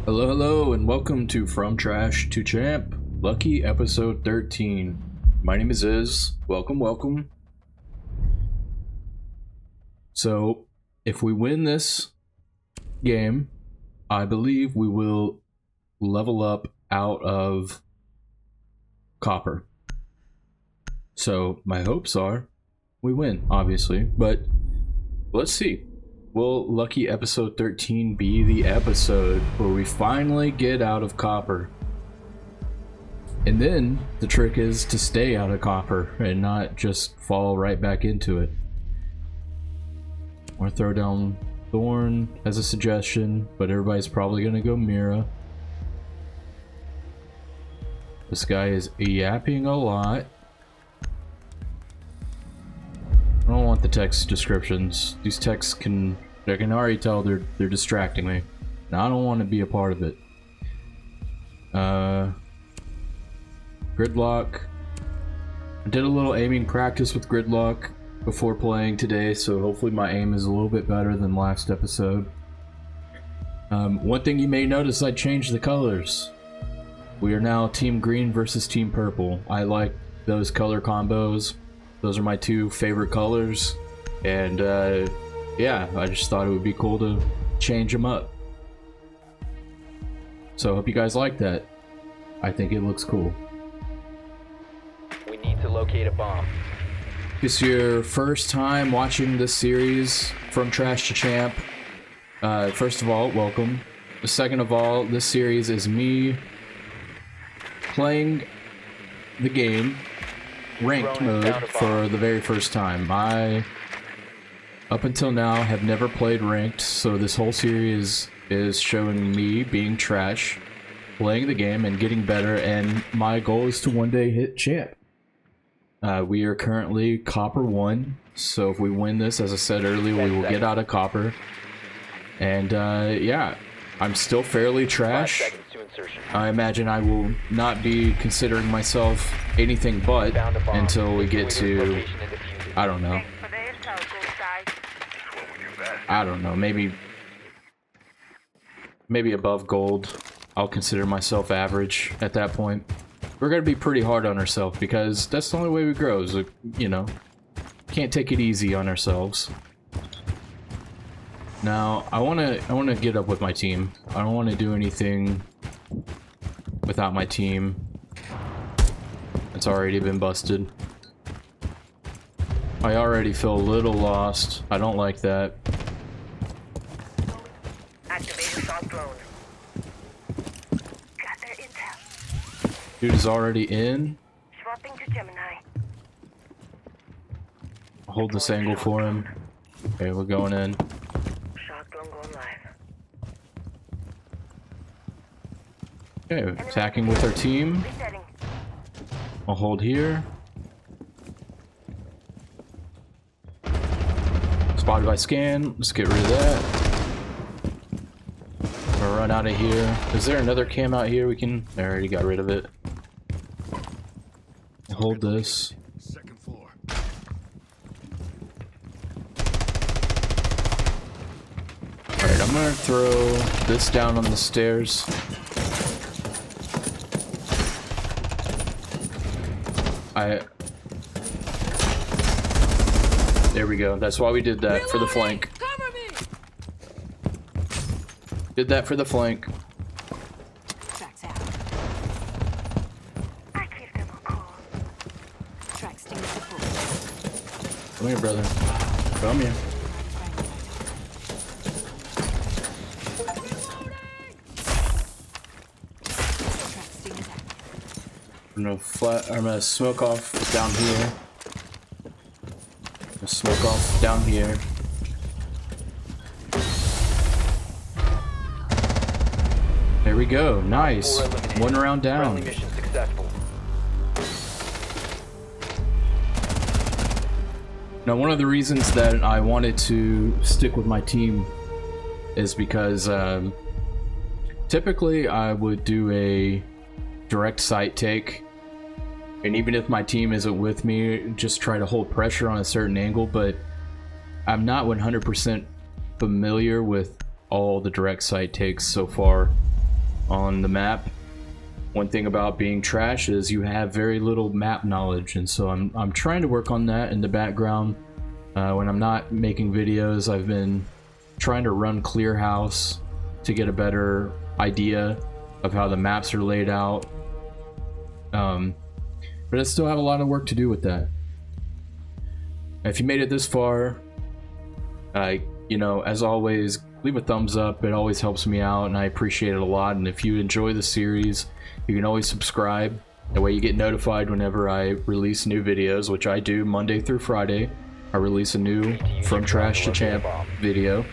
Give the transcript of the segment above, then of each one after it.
Hello, hello, and welcome to From Trash to Champ, Lucky episode 13. My name is Iz. Welcome, welcome. So, if we win this game, I believe we will level up out of copper. So, my hopes are we win, obviously, but let's see. Will Lucky episode 13 be the episode where we finally get out of copper? And then the trick is to stay out of copper and not just fall right back into it. Or throw down Thorn as a suggestion, but everybody's probably gonna go Mira. This guy is yapping a lot. I don't want the text descriptions. These texts I can already tell they're distracting me. Now I don't want to be a part of it. Gridlock. I did a little aiming practice with Gridlock before playing today, so hopefully my aim is a little bit better than last episode. One thing you may notice, I changed the colors. We are now Team Green versus Team Purple. I like those color combos. Those are my two favorite colors, and yeah, I just thought it would be cool to change them up. So I hope you guys like that. I think it looks cool. We need to locate a bomb. If it's your first time watching this series, From Trash to Champ, first of all, welcome. Second of all, this series is me playing the game ranked mode for the very first time. I, up until now, have never played ranked, so this whole series is showing me being trash, playing the game and getting better, and my goal is to one day hit champ. We are currently copper 1, so if we win this, as I said earlier, we will get out of copper. And yeah, I'm still fairly trash. I imagine I will not be considering myself anything but until we get to, I don't know, maybe above gold. I'll consider myself average at that point. We're gonna be pretty hard on ourselves because that's the only way we grow, is, you know, can't take it easy on ourselves. Now, I wanna get up with my team. I don't want to do anything without my team. It's already been busted. I already feel a little lost. I don't like that. Activating soft drone. Got their intel. Dude is already in. Swapping to Gemini. I'll hold this angle for him. Okay, we're going in. Shock drone going live. Okay, attacking with our team. Resetting. I'll hold here. Spotted by scan. Let's get rid of that. I'm gonna run out of here. Is there another cam out here we can... I already got rid of it. Hold this. Second floor. Alright, I'm gonna throw this down on the stairs. There we go. That's why we did that, for the flank. Cover me. Did that for the flank. Tracks out. I give them a call. Tracks team support. Come here, brother. Come here. Tracks team is active. I'm gonna smoke off down here. Smoke off down here. There we go. Nice. One round down. Friendly mission successful. Now, one of the reasons that I wanted to stick with my team is because typically I would do a direct sight take, and even if my team isn't with me, just try to hold pressure on a certain angle, but I'm not 100% familiar with all the direct sight takes so far. on the map. One thing about being trash is you have very little map knowledge, and so I'm trying to work on that in the background. When I'm not making videos, I've been trying to run Clear House to get a better idea of how the maps are laid out. But I still have a lot of work to do with that. If you made it this far, you know, as always, leave a thumbs up. It always helps me out, and I appreciate it a lot. And if you enjoy the series, you can always subscribe. That way you get notified whenever I release new videos, which I do Monday through Friday. I release a new From Trash to Champ video.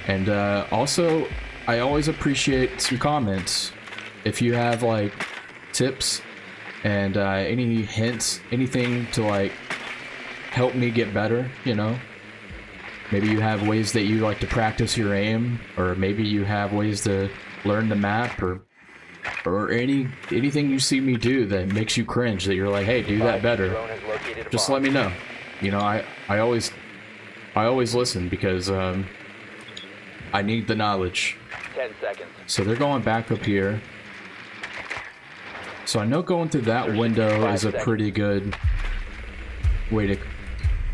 And also, I always appreciate some comments. If you have like tips and any hints, anything to like help me get better, you know. Maybe you have ways that you like to practice your aim, or maybe you have ways to learn the map, or anything you see me do that makes you cringe, that you're like, hey, do that better. Just let me know. You know, I always listen, because I need the knowledge. 10 seconds. So they're going back up here. So I know going through that window is a pretty good way to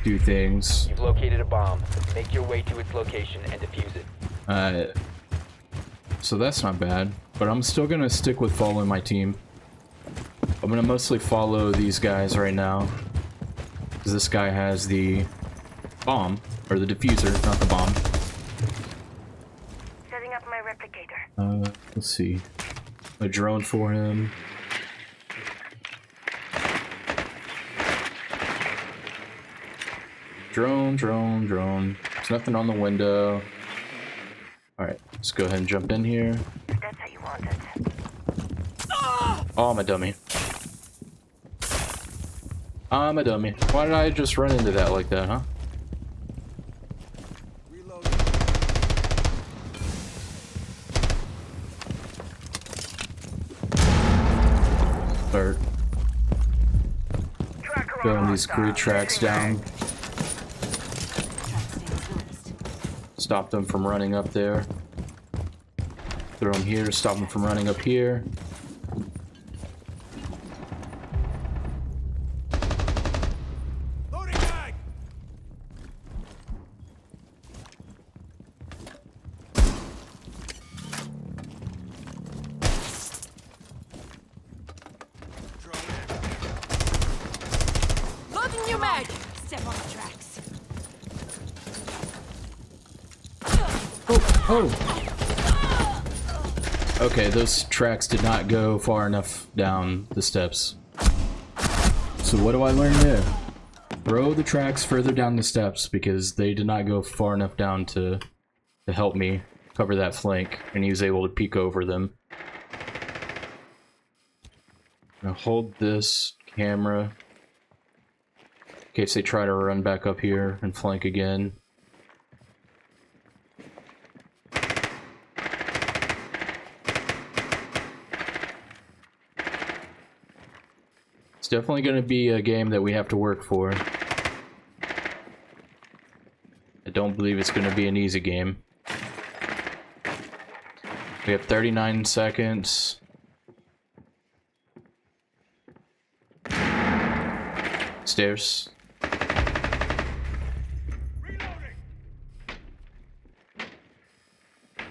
do things. You've located a bomb. Make your way to its location and defuse it. So that's not bad, but I'm still gonna stick with following my team. I'm gonna mostly follow these guys right now, because this guy has the bomb, or the diffuser, not the bomb. Setting up my replicator. Let's see. A drone for him. Drone. There's nothing on the window. Alright, let's go ahead and jump in here. That's how you want it. Oh, I'm a dummy. I'm a dummy. Why did I just run into that like that, huh? Start throwing these grid tracks down. Stop them from running up there. Throw them here, stop them from running up here. Loading mag. Loading new mag! Step on the tracks. Oh! Okay, those tracks did not go far enough down the steps. So what do I learn there? Throw the tracks further down the steps, because they did not go far enough down to help me cover that flank, and he was able to peek over them. Now hold this camera in case they try to run back up here and flank again. It's definitely going to be a game that we have to work for. I don't believe it's going to be an easy game. We have 39 seconds. Stairs.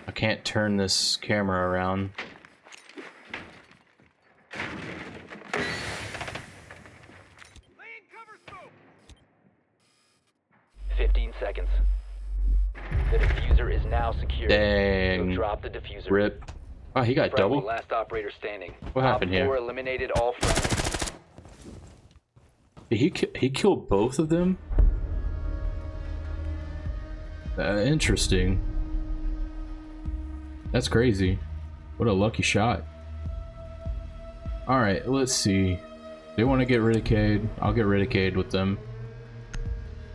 I can't turn this camera around. 15 seconds. The diffuser is now secure. Dang. So drop the diffuser. Rip. Oh, he got Friendly, double? last operator standing. What happened Op 4 here? eliminated all friendly. Did he killed both of them? Interesting. That's crazy. What a lucky shot. Alright, let's see. They want to get rid of Cade. I'll get rid of Cade with them.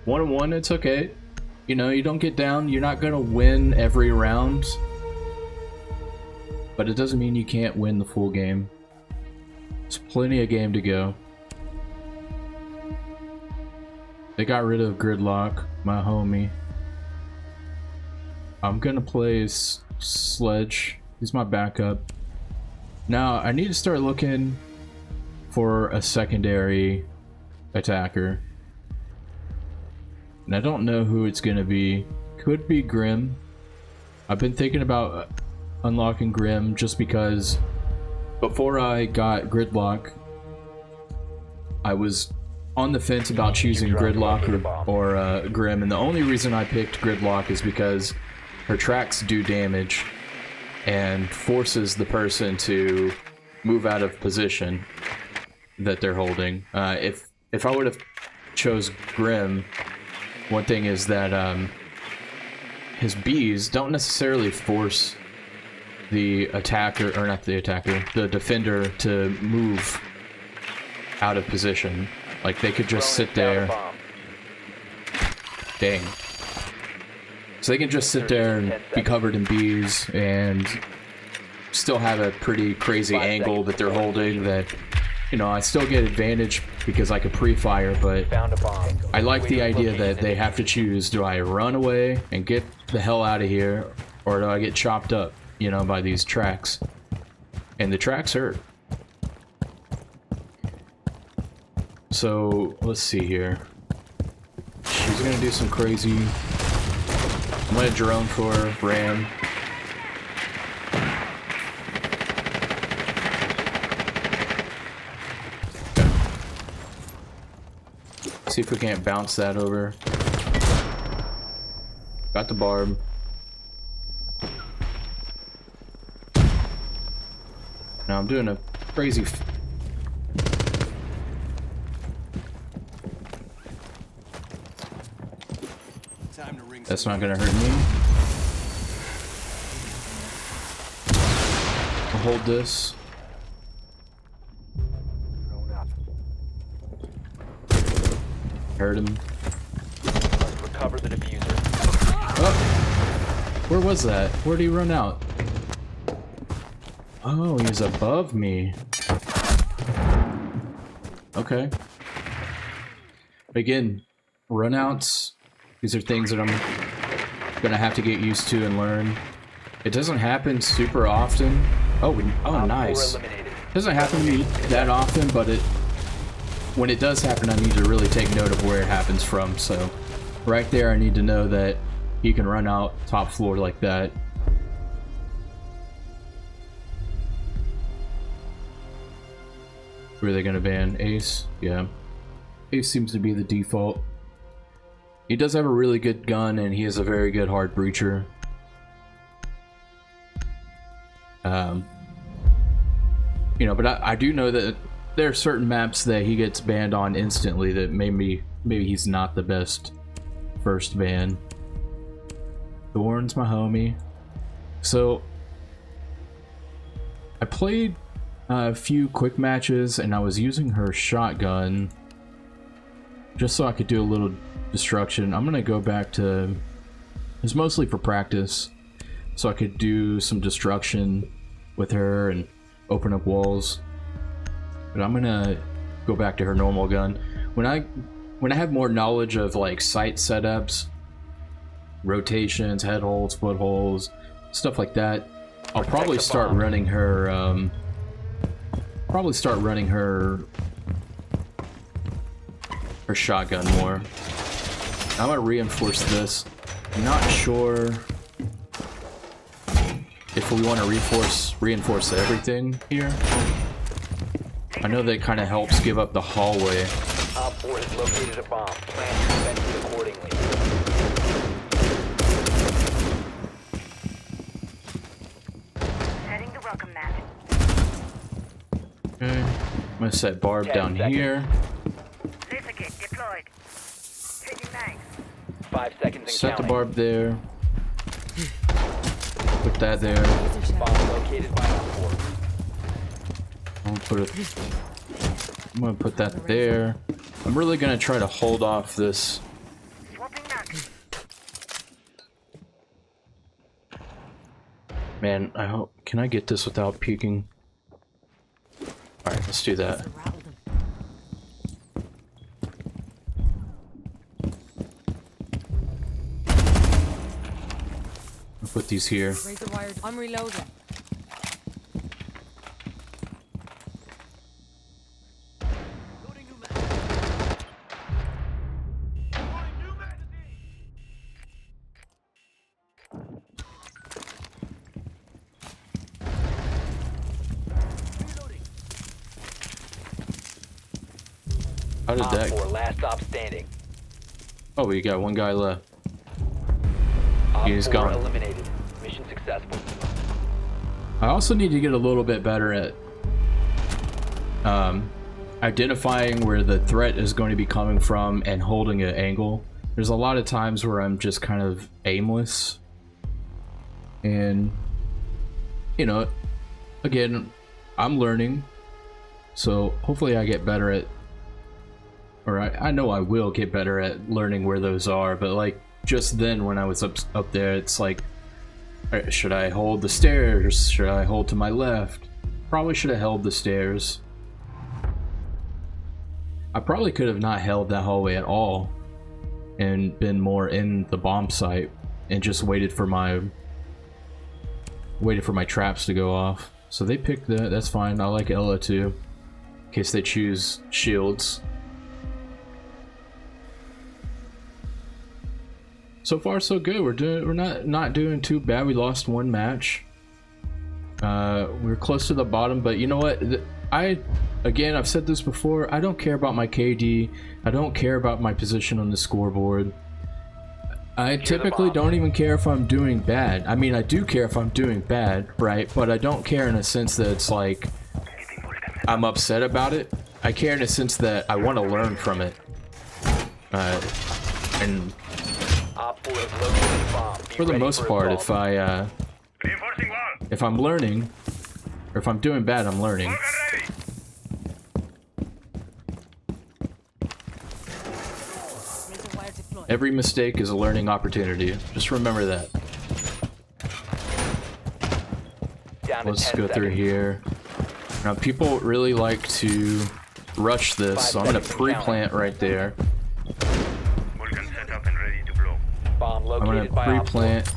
1-1, it's okay. You know, you don't get down. You're not going to win every round. But it doesn't mean you can't win the full game. There's plenty of game to go. They got rid of Gridlock, my homie. I'm gonna play Sledge He's my backup. Now, I need to start looking for a secondary attacker. And I don't know who it's gonna be. Could be Grim. I've been thinking about unlocking Grim just because before I got Gridlock, I was on the fence about choosing Gridlock or Grim, and the only reason I picked Gridlock is because her tracks do damage and forces the person to move out of position that they're holding. If I would have chose Grim, one thing is that his bees don't necessarily force the attacker, or not the attacker, the defender to move out of position. Like, they could just sit there. Dang. So they can just sit there and be covered in bees and still have a pretty crazy angle that they're holding that, you know, I still get advantage because I could pre-fire, but I like the idea that they have to choose, do I run away and get the hell out of here, or do I get chopped up, you know, by these tracks? And the tracks hurt. So, let's see here. She's gonna do some crazy... I'm gonna drone for Ram. Okay. See if we can't bounce that over. Got the barb. Now I'm doing a crazy... That's not gonna hurt me. I'll hold this. Hurt him. Must recover the diffuser. Oh! Where was that? Where did he run out? Oh, he's above me. Okay. Again, runouts. These are things that I'm gonna have to get used to and learn. It doesn't happen super often. Oh, nice. Doesn't happen to me that often, but when it does happen, I need to really take note of where it happens from. So, right there, I need to know that he can run out top floor like that. Who are they gonna ban? Ace? Yeah. Ace seems to be the default. He does have a really good gun, and he is a very good hard breacher. You know, but I do know that there are certain maps that he gets banned on instantly that maybe he's not the best first ban. Thorn's my homie. So, I played a few quick matches, and I was using her shotgun just so I could do a little destruction. I'm gonna go back to... It's mostly for practice, so I could do some destruction with her and open up walls. But I'm gonna go back to her normal gun. When I have more knowledge of like sight setups, rotations, head holes, foot holes, stuff like that, I'll probably start running her her shotgun more. I'm gonna reinforce this. I'm not sure if we want to reinforce everything here. I know that kind of helps give up the hallway. Op 4 has located a bomb. Plan to defend it accordingly. Setting the welcome mat. Okay. I'm gonna set barb 10 down seconds. here. Laser gate deployed. Taking mag. 5 seconds and Set the counting. barb there. Put that there. Bomb located by Op 4. I'm gonna put that there. I'm really gonna try to hold off this. Swapping mag. Man, I hope. Can I get this without peeking? Alright, let's do that. I'll put these here. Razor wired. I'm reloading. How did Op that? 4, last stop standing. Oh, we got one guy left. Op He's 4 gone. eliminated. Mission successful. I also need to get a little bit better at identifying where the threat is going to be coming from and holding an angle. There's a lot of times where I'm just kind of aimless, and you know, again, I'm learning, so hopefully I get better at, or I know I will get better at learning where those are. But like just then when I was up there, it's like, alright, should I hold the stairs? Should I hold to my left? Probably should have held the stairs. I probably could have not held that hallway at all and been more in the bomb site and just waited for my traps to go off. So they picked that. That's fine. I like Ella too, in case they choose shields. So far so good. We're not doing too bad. We lost one match. We're close to the bottom, but you know what? Again, I've said this before, I don't care about my KD. I don't care about my position on the scoreboard. I typically don't even care if I'm doing bad. I mean, I do care if I'm doing bad, right? But I don't care in a sense that it's like I'm upset about it. I care in a sense that I want to learn from it. And Op 4 has located a bomb. Be for the ready most for part, assault. if I'm learning, or if I'm doing bad, I'm learning. Razor wire deployed. Every mistake is a learning opportunity. Just remember that. Down to Let's 10 go through seconds. here. Now, people really like to rush this, so I'm gonna 5 seconds to count. pre-plant right there. Vulcan set up and ready to blow. Bomb I'm gonna located by Op 4. pre-plant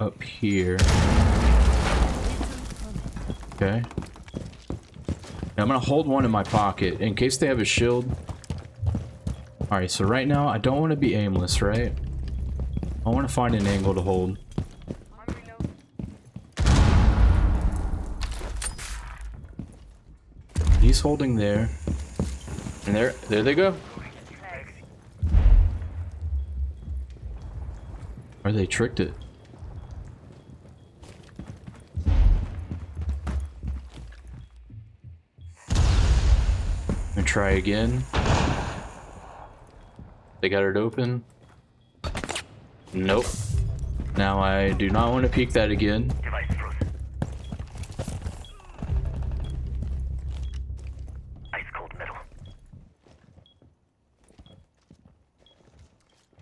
up here. Okay. Now I'm gonna hold one in my pocket in case they have a shield. Alright, so right now I don't want to be aimless, right? I want to find an angle to hold. He's holding there. And there they go. Or they tricked it. And try again. They got it open. Nope. Now I do not want to peek that again. Device frozen. Ice cold metal.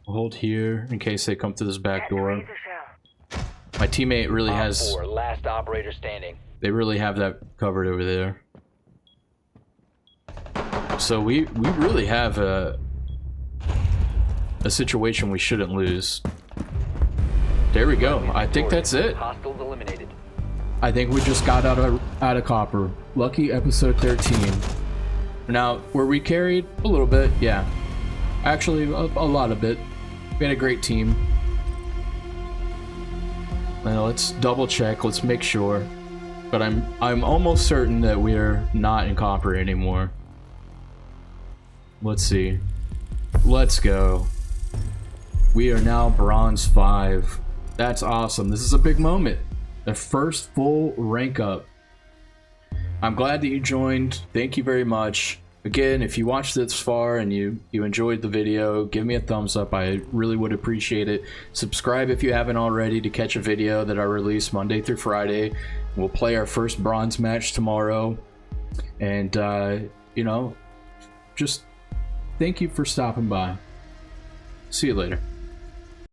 Hold here in case they come through this back door. Razor shell. My teammate really Op has. 4, last operator standing. They really have that covered over there. So we really have a situation we shouldn't lose. There we go. I think that's it. Hostiles eliminated. I think we just got out of copper. Lucky episode 13. Now, were we carried? A little bit, yeah. Actually, a lot of it. We had a great team. Now let's double check. Let's make sure. But I'm almost certain that we're not in copper anymore. Let's see. Let's go. We are now bronze 5. That's awesome. This is a big moment. The first full rank up. I'm glad that you joined. Thank you very much. Again, if you watched this far and you enjoyed the video, give me a thumbs up. I really would appreciate it. Subscribe if you haven't already to catch a video that I release Monday through Friday. We'll play our first bronze match tomorrow. And, you know, just thank you for stopping by. See you later.